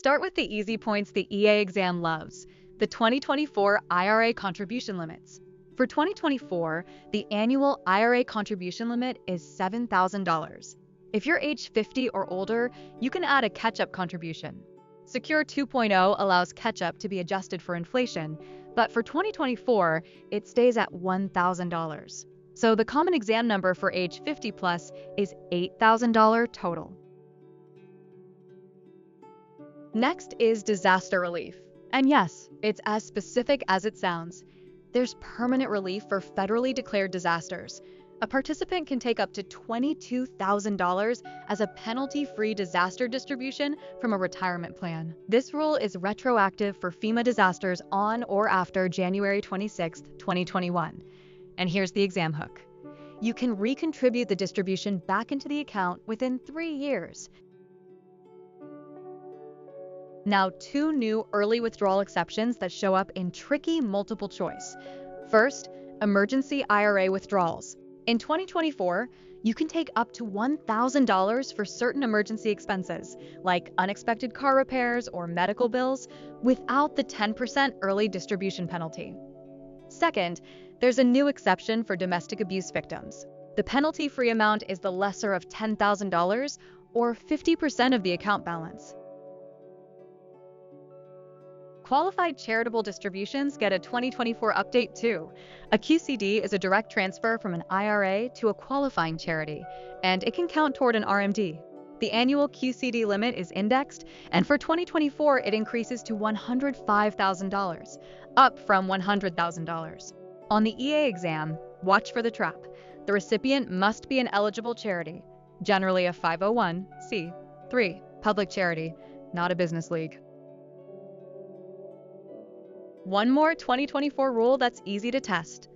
Start with the easy points the EA exam loves, the 2024 IRA contribution limits. For 2024, the annual IRA contribution limit is $7,000. If you're age 50 or older, you can add a catch-up contribution. Secure 2.0 allows catch-up to be adjusted for inflation, but for 2024, it stays at $1,000. So the common exam number for age 50 plus is $8,000 total. Next is disaster relief. And yes, it's as specific as it sounds. There's permanent relief for federally declared disasters. A participant can take up to $22,000 as a penalty-free disaster distribution from a retirement plan. This rule is retroactive for FEMA disasters on or after January 26, 2021. And here's the exam hook. You can recontribute the distribution back into the account within 3 years. Now, 2 new early withdrawal exceptions that show up in tricky multiple choice. First, emergency IRA withdrawals. In 2024, you can take up to $1,000 for certain emergency expenses, like unexpected car repairs or medical bills, without the 10% early distribution penalty. Second, there's a new exception for domestic abuse victims. The penalty-free amount is the lesser of $10,000 or 50% of the account balance. Qualified charitable distributions get a 2024 update too. A QCD is a direct transfer from an IRA to a qualifying charity, and it can count toward an RMD. The annual QCD limit is indexed, and for 2024 it increases to $105,000, up from $100,000. On the EA exam, watch for the trap. The recipient must be an eligible charity, generally a 501(c)(3) public charity, not a business league. One more 2024 rule that's easy to test.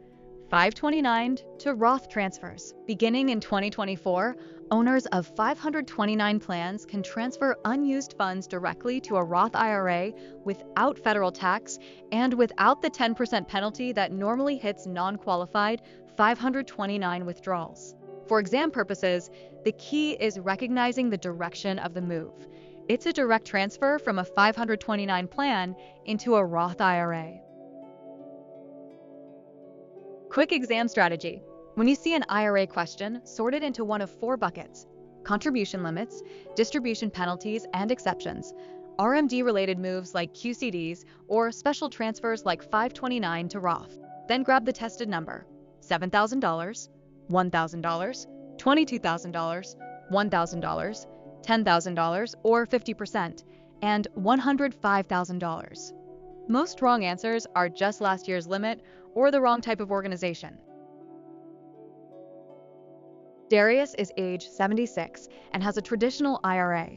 529 to Roth transfers. Beginning in 2024, owners of 529 plans can transfer unused funds directly to a Roth IRA without federal tax and without the 10% penalty that normally hits non-qualified 529 withdrawals. For exam purposes, the key is recognizing the direction of the move. It's a direct transfer from a 529 plan into a Roth IRA. Quick exam strategy. When you see an IRA question, sort it into one of 4 buckets: contribution limits, distribution penalties and exceptions, RMD-related moves like QCDs, or special transfers like 529 to Roth. Then grab the tested number: $7,000, $1,000, $22,000, $1,000, $10,000 or 50%, and $105,000. Most wrong answers are just last year's limit or the wrong type of organization. Darius is age 76 and has a traditional IRA.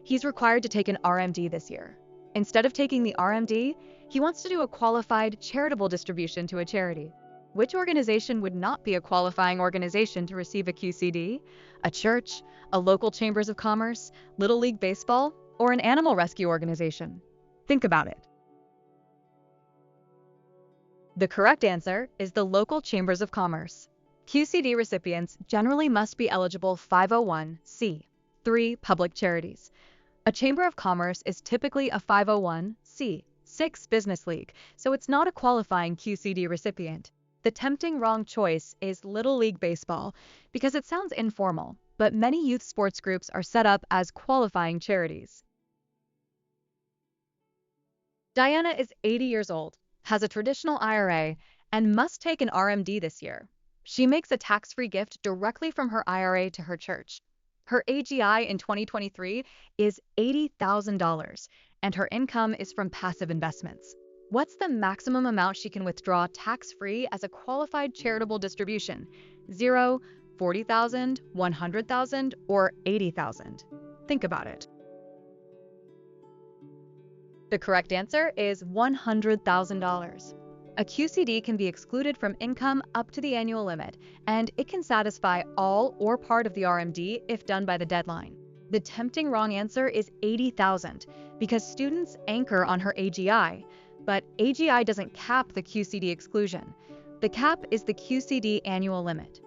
He's required to take an RMD this year. Instead of taking the RMD, he wants to do a qualified charitable distribution to a charity. Which organization would not be a qualifying organization to receive a QCD? A church, a local chambers of commerce, Little League Baseball, or an animal rescue organization? Think about it. The correct answer is the local chambers of commerce. QCD recipients generally must be eligible 501(c)(3) public charities. A chamber of commerce is typically a 501(c)(6) business league, so it's not a qualifying QCD recipient. The tempting wrong choice is Little League Baseball because it sounds informal, but many youth sports groups are set up as qualifying charities. Diana is 80 years old, has a traditional IRA, and must take an RMD this year. She makes a tax-free gift directly from her IRA to her church. Her AGI in 2023 is $80,000, and her income is from passive investments. What's the maximum amount she can withdraw tax-free as a qualified charitable distribution? 0, 40,000, 100,000, or 80,000? Think about it. The correct answer is $100,000. A QCD can be excluded from income up to the annual limit, and it can satisfy all or part of the RMD if done by the deadline. The tempting wrong answer is 80,000 because students anchor on her AGI, but AGI doesn't cap the QCD exclusion. The cap is the QCD annual limit.